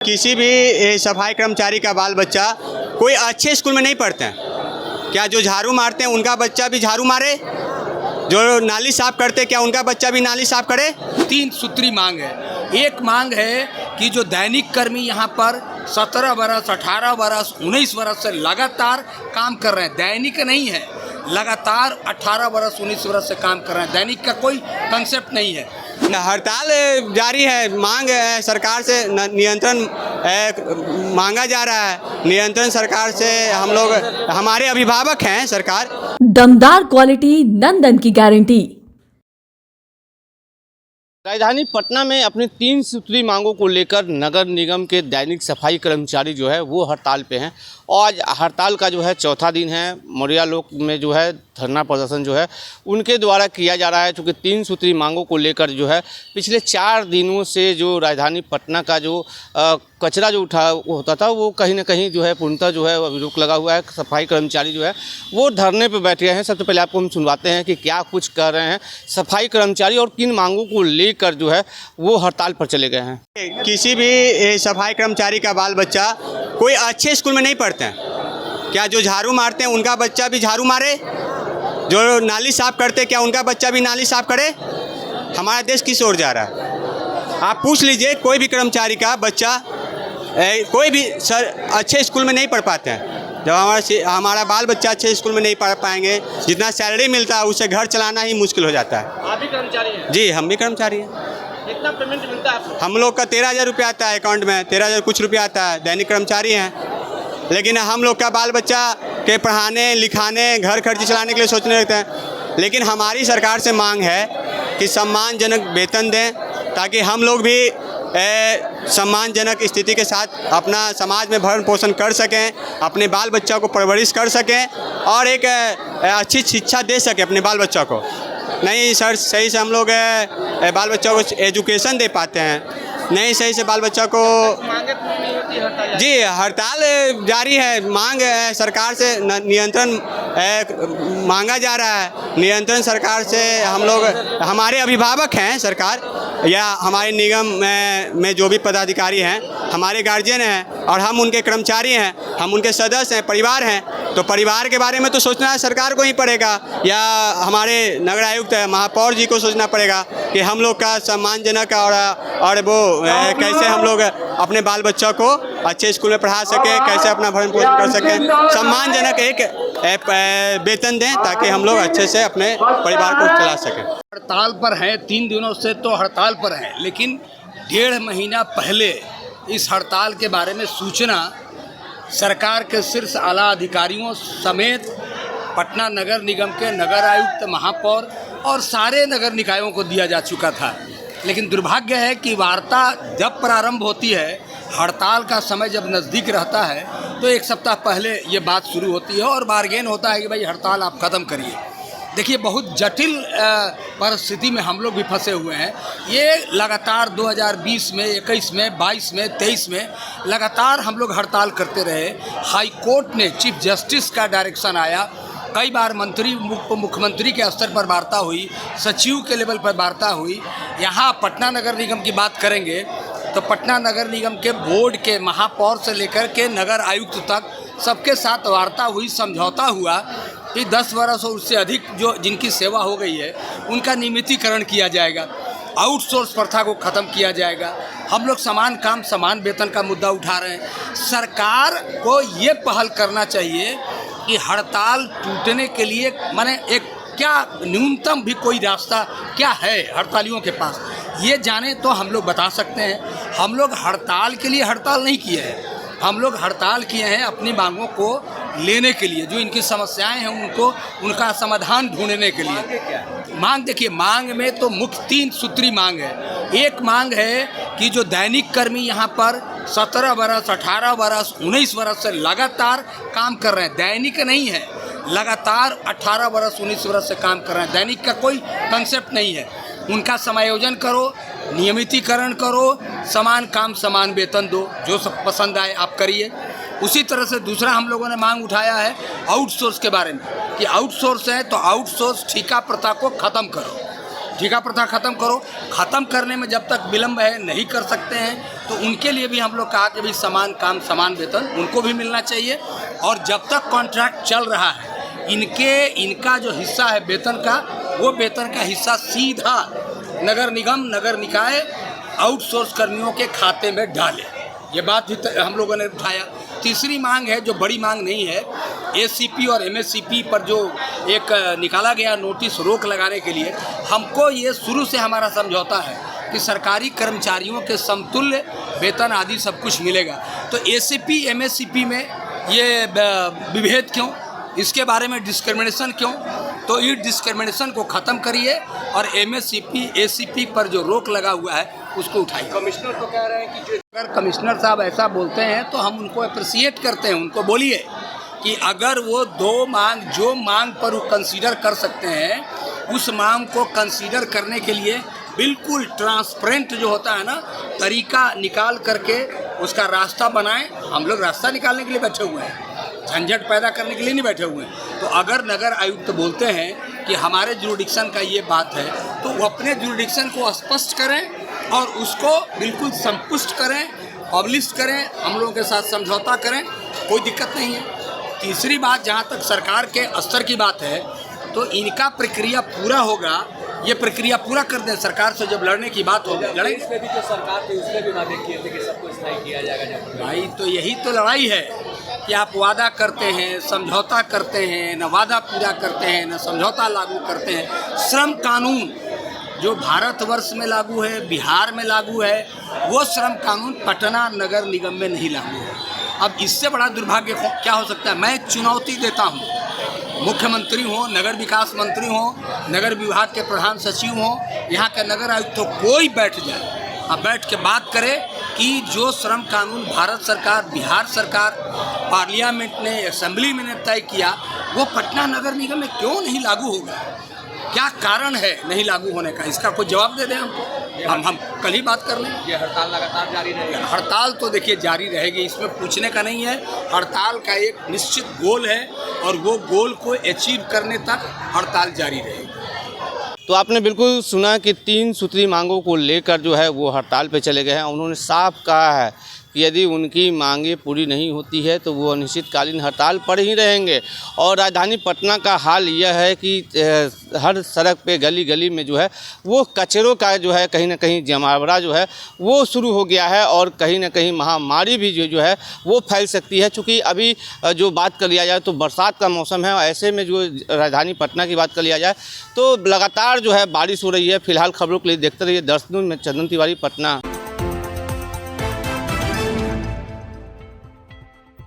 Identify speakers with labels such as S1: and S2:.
S1: किसी भी सफाई कर्मचारी का बाल बच्चा कोई अच्छे स्कूल में नहीं पढ़ते हैं। क्या जो झाड़ू मारते हैं उनका बच्चा भी झाड़ू मारे, जो नाली साफ करते क्या उनका बच्चा भी नाली साफ करे।
S2: 3 सूत्री मांग है। एक मांग है कि जो दैनिक कर्मी यहाँ पर 17 बरस, 18 बरस, 19 बरस से लगातार काम कर रहे हैं, दैनिक नहीं है, लगातार 18 बरस 19 बरस से काम कर रहे हैं, दैनिक का कोई कंसेप्ट नहीं है।
S1: हड़ताल जारी है, मांग सरकार से नियंत्रण मांगा जा रहा है। नियंत्रण सरकार से हम लोग, हमारे अभिभावक हैं सरकार।
S3: दमदार क्वालिटी, नंदन की गारंटी।
S4: राजधानी पटना में अपनी 3 सूत्री मांगों को लेकर नगर निगम के दैनिक सफाई कर्मचारी जो है वो हड़ताल पे हैं। और हड़ताल का जो है चौथा दिन है। मौर्या लोक में जो है धरना प्रदर्शन जो है उनके द्वारा किया जा रहा है, क्योंकि 3 सूत्री मांगों को लेकर जो है पिछले 4 दिनों से जो राजधानी पटना का जो कचरा जो उठा होता था वो कहीं ना कहीं जो है पूर्णतः जो है रोक लगा हुआ है। सफाई कर्मचारी जो है वो धरने पर बैठे हैं। सबसे पहले आपको हम सुनवाते हैं कि क्या कुछ कर रहे हैं सफाई कर्मचारी और किन मांगों को लेकर जो है वो हड़ताल पर चले गए हैं।
S1: किसी भी सफाई कर्मचारी का बाल बच्चा कोई अच्छे स्कूल में नहीं पढ़ते हैं। क्या जो झाड़ू मारते हैं उनका बच्चा भी झाड़ू मारे, जो नाली साफ करते क्या उनका बच्चा भी नाली साफ करे। हमारा देश किस ओर जा रहा है आप पूछ लीजिए। कोई भी कर्मचारी का बच्चा कोई भी सर अच्छे स्कूल में नहीं पढ़ पाते हैं। जब हमारा बाल बच्चा अच्छे स्कूल में नहीं पढ़ पाएंगे, जितना सैलरी मिलता है उससे घर चलाना ही मुश्किल हो जाता है।
S4: आप भी कर्मचारी हैं?
S1: जी, हम भी कर्मचारी हैं।
S4: कितना पेमेंट मिलता है आपको? हम
S1: लोग का 13,000 रुपया आता है अकाउंट में, 13,000 कुछ रुपया आता है। दैनिक कर्मचारी हैं, लेकिन हम लोग का बाल बच्चा के पढ़ाने लिखाने घर खर्च चलाने के लिए सोचने लगते हैं। लेकिन हमारी सरकार से मांग है कि सम्मानजनक वेतन दें, ताकि हम लोग भी सम्मानजनक स्थिति के साथ अपना समाज में भरण पोषण कर सकें, अपने बाल बच्चा को परवरिश कर सकें और एक अच्छी शिक्षा दे सकें अपने बाल बच्चा को। नहीं सर, सही से हम लोग बाल बच्चा को एजुकेशन दे पाते हैं, नहीं सही से बाल बच्चा को। जी, हड़ताल जारी है, मांग सरकार से नियंत्रण मांगा जा रहा है। नियंत्रण सरकार से हम लोग, हमारे अभिभावक हैं सरकार, या हमारे निगम में जो भी पदाधिकारी हैं हमारे गार्जियन हैं और हम उनके कर्मचारी हैं, हम उनके सदस्य हैं, परिवार हैं। तो परिवार के बारे में तो सोचना सरकार को ही पड़ेगा, या हमारे नगर आयुक्त महापौर जी को सोचना पड़ेगा कि हम लोग का सम्मानजनक और वो कैसे हम लोग अपने बाल बच्चों को अच्छे स्कूल में पढ़ा सकें, कैसे अपना भरण पोषण कर सकें, सम्मानजनक एक वेतन दें ताकि हम लोग अच्छे से अपने परिवार को चला सकें।
S2: हड़ताल पर हैं, 3 दिनों से तो हड़ताल पर हैं, लेकिन 1.5 महीना पहले इस हड़ताल के बारे में सूचना सरकार के शीर्ष आला अधिकारियों समेत पटना नगर निगम के नगर आयुक्त, महापौर और सारे नगर निकायों को दिया जा चुका था। लेकिन दुर्भाग्य है कि वार्ता जब प्रारंभ होती है, हड़ताल का समय जब नज़दीक रहता है तो 1 सप्ताह पहले ये बात शुरू होती है और बार्गेन होता है कि भाई हड़ताल आप ख़त्म करिए। देखिए, बहुत जटिल परिस्थिति में हम लोग भी फंसे हुए हैं। ये लगातार 2020 में, 21 में, 22 में, 23 में लगातार हम लोग हड़ताल करते रहे। हाई कोर्ट ने, चीफ जस्टिस का डायरेक्शन आया, कई बार मंत्री मुख्यमंत्री के स्तर पर वार्ता हुई, सचिव के लेवल पर वार्ता हुई। यहाँ पटना नगर निगम की बात करेंगे तो पटना नगर निगम के बोर्ड के महापौर से लेकर के नगर आयुक्त तक सबके साथ वार्ता हुई, समझौता हुआ कि 10 वर्ष और उससे अधिक जो जिनकी सेवा हो गई है उनका नियमितीकरण किया जाएगा, आउटसोर्स प्रथा को ख़त्म किया जाएगा। हम लोग समान काम समान वेतन का मुद्दा उठा रहे हैं। सरकार को ये पहल करना चाहिए कि हड़ताल टूटने के लिए माने एक क्या न्यूनतम भी कोई रास्ता क्या है हड़तालियों के पास, ये जाने तो हम लोग बता सकते हैं। हम लोग हड़ताल के लिए हड़ताल नहीं किए हैं, हम लोग हड़ताल किए हैं अपनी मांगों को लेने के लिए, जो इनकी समस्याएं हैं उनको उनका समाधान ढूंढने के लिए। मांग देखिए, मांग में तो मुख्य 3 सूत्री मांग है। एक मांग है कि जो दैनिक कर्मी यहाँ पर 17 बरस, 18 बरस, 19 बरस से लगातार काम कर रहे हैं, दैनिक नहीं है, लगातार 18 बरस 19 बरस से काम कर रहे हैं, दैनिक का कोई कंसेप्ट नहीं है। उनका समायोजन करो, नियमितीकरण करो, समान काम समान वेतन दो, जो सब पसंद आए आप करिए। उसी तरह से दूसरा हम लोगों ने मांग उठाया है आउटसोर्स के बारे में कि आउटसोर्स है तो आउटसोर्स ठेका प्रथा को ख़त्म करो। ठेका प्रथा ख़त्म करो। ख़त्म करने में जब तक विलम्ब है, नहीं कर सकते हैं, तो उनके लिए भी हम लोग कहा कि भाई समान काम समान वेतन उनको भी मिलना चाहिए। और जब तक कॉन्ट्रैक्ट चल रहा है, इनका जो हिस्सा है वेतन का, वो वेतन का हिस्सा सीधा नगर निगम, नगर निकाय आउटसोर्स कर्मियों के खाते में डाले। ये बात भी हम लोगों ने उठाया। तीसरी मांग है, जो बड़ी मांग नहीं है, एसीपी और एमएससीपी पर जो एक निकाला गया नोटिस रोक लगाने के लिए, हमको ये शुरू से हमारा समझौता है कि सरकारी कर्मचारियों के समतुल्य वेतन आदि सब कुछ मिलेगा। तो एसीपी एमएससीपी में ये विभेद क्यों, इसके बारे में डिस्क्रिमिनेशन क्यों? तो इस डिस्क्रिमिनेशन को ख़त्म करिए और एमएससीपी एसीपी पर जो रोक लगा हुआ है उसको उठाइए। कमिश्नर तो कह रहे हैं कि अगर कमिश्नर साहब ऐसा बोलते हैं तो हम उनको अप्रिसिएट करते हैं। उनको बोलिए कि अगर वो जो मांग पर वो कंसीडर कर सकते हैं, उस मांग को कंसीडर करने के लिए बिल्कुल ट्रांसपेरेंट जो होता है ना, तरीका निकाल करके उसका रास्ता बनाएं। हम लोग रास्ता निकालने के लिए बैठे हुए हैं, झंझट पैदा करने के लिए नहीं बैठे हुए हैं। तो अगर नगर आयुक्त बोलते हैं कि हमारे जुरिडिक्शन का ये बात है, तो वो अपने जुरिडिक्शन को स्पष्ट करें और उसको बिल्कुल संपुष्ट करें, पब्लिश करें, हम लोगों के साथ समझौता करें, कोई दिक्कत नहीं है। तीसरी बात, जहाँ तक सरकार के स्तर की बात है, तो इनका प्रक्रिया पूरा होगा, ये प्रक्रिया पूरा कर दें। सरकार से जब लड़ने की बात होगी, लड़ेंगे।
S5: इसमें भी जो सरकार थी उसमें भी वादे किए थे कि सबको स्थायी किया जाएगा।
S2: भाई, तो यही तो लड़ाई है कि आप वादा करते हैं, समझौता करते हैं, न वादा पूरा करते हैं, न समझौता लागू करते हैं। श्रम कानून जो भारतवर्ष में लागू है, बिहार में लागू है, वो श्रम कानून पटना नगर निगम में नहीं लागू है। अब इससे बड़ा दुर्भाग्य क्या हो सकता है? मैं चुनौती देता हूँ, मुख्यमंत्री हो, नगर विकास मंत्री हो, नगर विभाग के प्रधान सचिव हो, यहाँ के नगर आयुक्त तो कोई बैठ जाए, अब बैठ के बात करे कि जो श्रम कानून भारत सरकार, बिहार सरकार, पार्लियामेंट ने, असेंबली में ने तय किया, वो पटना नगर निगम में क्यों नहीं लागू होगा? क्या कारण है नहीं लागू होने का? इसका कोई जवाब दे दें हमको। हम कल ही बात कर लें।
S5: ये हड़ताल लगातार जारी रहेगी।
S2: हड़ताल तो देखिए जारी रहेगी, इसमें पूछने का नहीं है। हड़ताल का एक निश्चित गोल है और वो गोल को अचीव करने तक हड़ताल जारी रहेगी।
S4: तो आपने बिल्कुल सुना कि 3 सूत्री मांगों को लेकर जो है वो हड़ताल पे चले गए हैं। उन्होंने साफ कहा है कि यदि उनकी मांगें पूरी नहीं होती है तो वो अनिश्चितकालीन हड़ताल पर ही रहेंगे। और राजधानी पटना का हाल यह है कि हर सड़क पे, गली गली में जो है वो कचरों का जो है कहीं ना कहीं जमावड़ा जो है वो शुरू हो गया है और कहीं ना कहीं महामारी भी जो है वो फैल सकती है। चूँकि अभी जो बात कर लिया जाए तो बरसात का मौसम है, ऐसे में जो राजधानी पटना की बात कर लिया जाए तो लगातार जो है बारिश हो रही है। फिलहाल खबरों के लिए देखते रहिए दर्शनों में चंदन तिवारी, पटना।